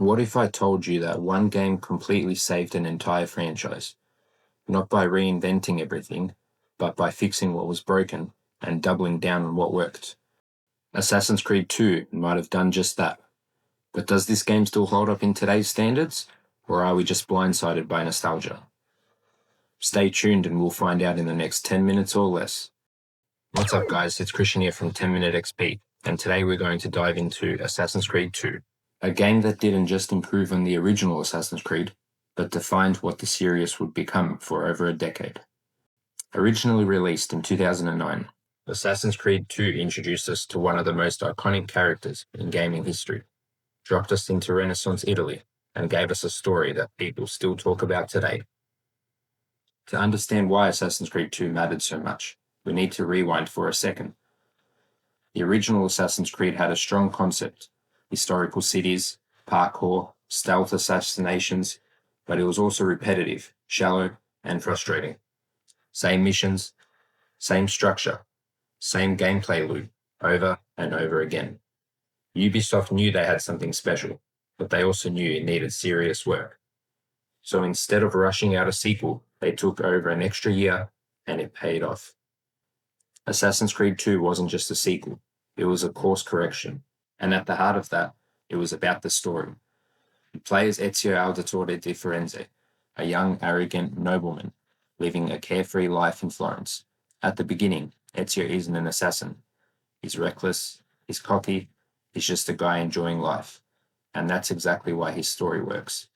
What if I told you that one game completely saved an entire franchise? Not by reinventing everything, but by fixing what was broken and doubling down on what worked. Assassin's Creed 2 might have done just that. But does this game still hold up in today's standards, or are we just blindsided by nostalgia? Stay tuned and we'll find out in the next 10 minutes or less. What's up guys, it's Christian here from 10 Minute XP, and today we're going to dive into Assassin's Creed 2. A game that didn't just improve on the original Assassin's Creed, but defined what the series would become for over a decade. Originally released in 2009, Assassin's Creed 2 introduced us to one of the most iconic characters in gaming history, dropped us into Renaissance Italy, and gave us a story that people still talk about today. To understand why Assassin's Creed 2 mattered so much, we need to rewind for a second. The original Assassin's Creed had a strong concept: historical cities, parkour, stealth assassinations, but it was also repetitive, shallow, and frustrating. Same missions, same structure, same gameplay loop, over and over again. Ubisoft knew they had something special, but they also knew it needed serious work. So instead of rushing out a sequel, they took over an extra year, and it paid off. Assassin's Creed 2 wasn't just a sequel, it was a course correction. And at the heart of that, it was about the story. You play as Ezio Auditore di Firenze, a young, arrogant nobleman living a carefree life in Florence. At the beginning, Ezio isn't an assassin. He's reckless, he's cocky, he's just a guy enjoying life. And that's exactly why his story works.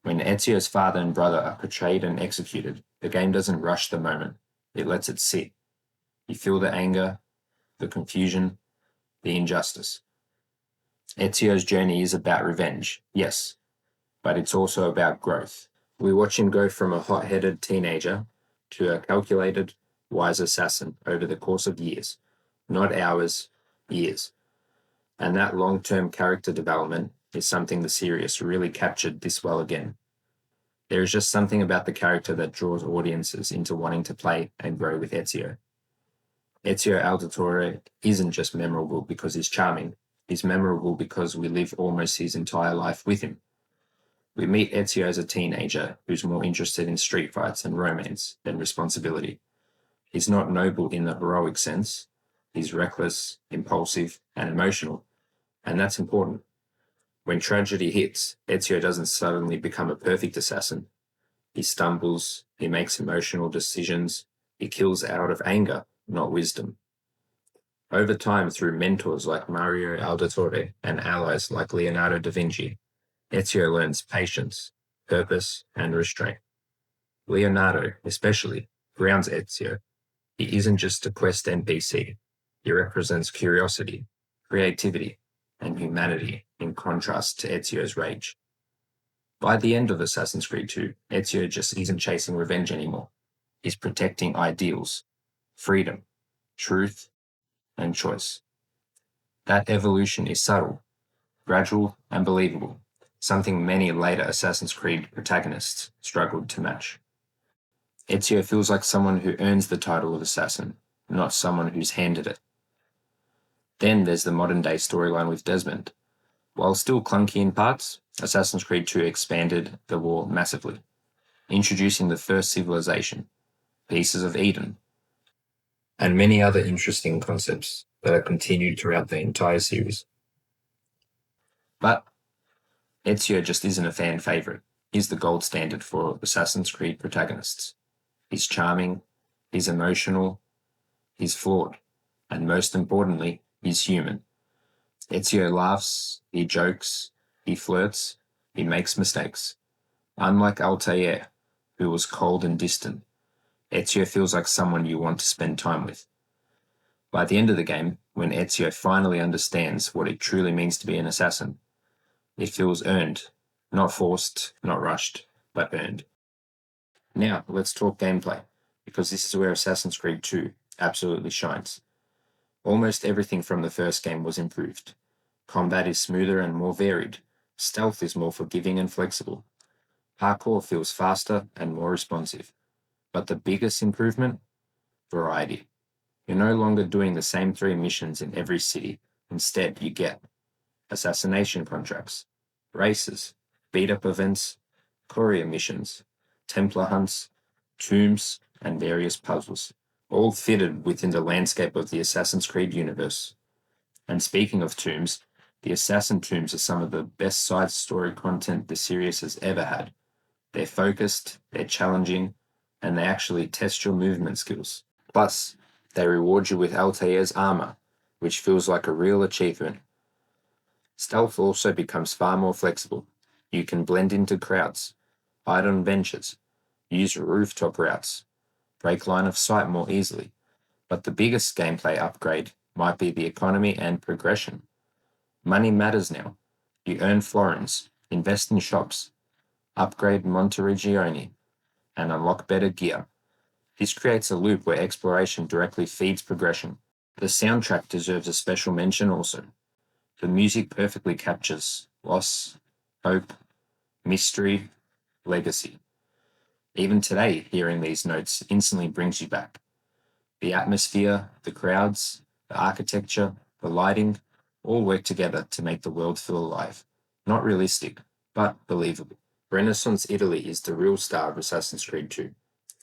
When Ezio's father and brother are portrayed and executed, the game doesn't rush the moment, it lets it sit. You feel the anger, the confusion, the injustice. Ezio's journey is about revenge, yes, but it's also about growth. We watch him go from a hot-headed teenager to a calculated, wise assassin over the course of years, not hours, years. And that long-term character development is something the series really captured this well again. There is just something about the character that draws audiences into wanting to play and grow with Ezio. Ezio Auditore isn't just memorable because he's charming, he's memorable because we live almost his entire life with him. We meet Ezio as a teenager who's more interested in street fights and romance than responsibility. He's not noble in the heroic sense, he's reckless, impulsive, and emotional, and that's important. When tragedy hits, Ezio doesn't suddenly become a perfect assassin. He stumbles, he makes emotional decisions, he kills out of anger, not wisdom. Over time, through mentors like Mario Auditore and allies like Leonardo da Vinci, Ezio learns patience, purpose, and restraint. Leonardo, especially, grounds Ezio. He isn't just a quest NPC. He represents curiosity, creativity, and humanity in contrast to Ezio's rage. By the end of Assassin's Creed 2, Ezio just isn't chasing revenge anymore. He's protecting ideals, freedom, truth, and choice. That evolution is subtle, gradual, and believable, something many later Assassin's Creed protagonists struggled to match. Ezio feels like someone who earns the title of assassin, not someone who's handed it. Then there's the modern-day storyline with Desmond. While still clunky in parts, Assassin's Creed 2 expanded the war massively, introducing the first civilization, pieces of Eden, and many other interesting concepts that are continued throughout the entire series. But Ezio just isn't a fan favorite. He's the gold standard for Assassin's Creed protagonists. He's charming, he's emotional, he's flawed, and most importantly, he's human. Ezio laughs, he jokes, he flirts, he makes mistakes. Unlike Altair, who was cold and distant, Ezio feels like someone you want to spend time with. By the end of the game, when Ezio finally understands what it truly means to be an assassin, it feels earned, not forced, not rushed, but earned. Now, let's talk gameplay, because this is where Assassin's Creed 2 absolutely shines. Almost everything from the first game was improved. Combat is smoother and more varied. Stealth is more forgiving and flexible. Parkour feels faster and more responsive. But the biggest improvement? Variety. You're no longer doing the same 3 missions in every city. Instead, you get assassination contracts, races, beat-up events, courier missions, Templar hunts, tombs, and various puzzles, all fitted within the landscape of the Assassin's Creed universe. And speaking of tombs, the Assassin tombs are some of the best side story content the series has ever had. They're focused, they're challenging, and they actually test your movement skills. Plus, they reward you with Altair's armor, which feels like a real achievement. Stealth also becomes far more flexible. You can blend into crowds, hide on benches, use rooftop routes, break line of sight more easily. But the biggest gameplay upgrade might be the economy and progression. Money matters now. You earn florins, invest in shops, upgrade Monteriggioni, and unlock better gear. This creates a loop where exploration directly feeds progression. The soundtrack deserves a special mention also. The music perfectly captures loss, hope, mystery, legacy. Even today, hearing these notes instantly brings you back. The atmosphere, the crowds, the architecture, the lighting, all work together to make the world feel alive. Not realistic, but believable. Renaissance Italy is the real star of Assassin's Creed 2.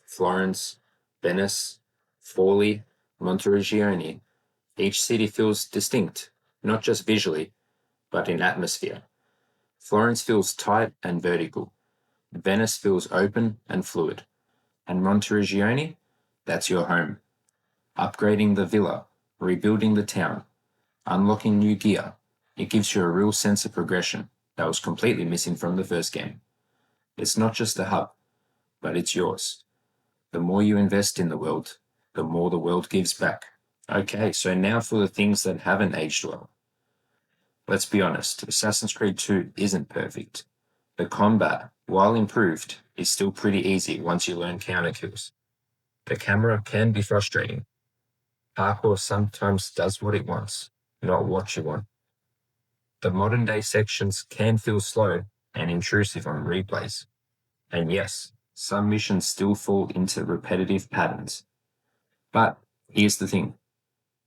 Florence, Venice, Forlì, Monteriggioni. Each city feels distinct, not just visually, but in atmosphere. Florence feels tight and vertical. Venice feels open and fluid. And Monteriggioni? That's your home. Upgrading the villa, rebuilding the town, unlocking new gear. It gives you a real sense of progression that was completely missing from the first game. It's not just a hub, but it's yours. The more you invest in the world, the more the world gives back. Okay, so now for the things that haven't aged well. Let's be honest, Assassin's Creed 2 isn't perfect. The combat, while improved, is still pretty easy once you learn counter kills. The camera can be frustrating. Parkour sometimes does what it wants, not what you want. The modern day sections can feel slow and intrusive on replays. And yes, some missions still fall into repetitive patterns. But here's the thing.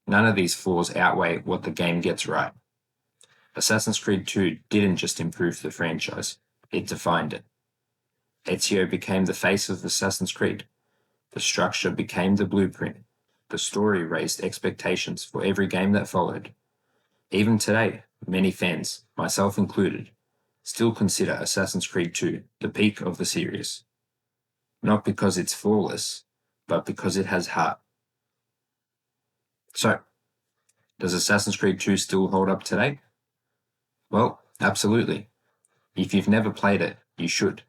None of these flaws outweigh what the game gets right. Assassin's Creed 2 didn't just improve the franchise, it defined it. Ezio became the face of Assassin's Creed. The structure became the blueprint. The story raised expectations for every game that followed. Even today, many fans, myself included, still consider Assassin's Creed 2 the peak of the series. Not because it's flawless, but because it has heart. So, does Assassin's Creed 2 still hold up today? Well, absolutely. If you've never played it, you should.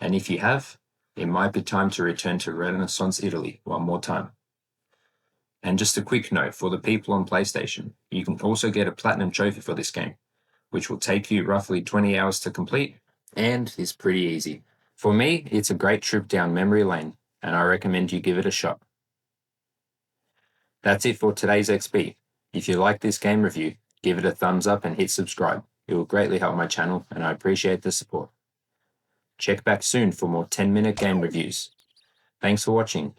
And if you have, it might be time to return to Renaissance Italy one more time. And just a quick note for the people on PlayStation, you can also get a Platinum Trophy for this game, which will take you roughly 20 hours to complete, and is pretty easy. For me, it's a great trip down memory lane, and I recommend you give it a shot. That's it for today's XP. If you like this game review, give it a thumbs up and hit subscribe. It will greatly help my channel, and I appreciate the support. Check back soon for more 10-minute game reviews. Thanks for watching,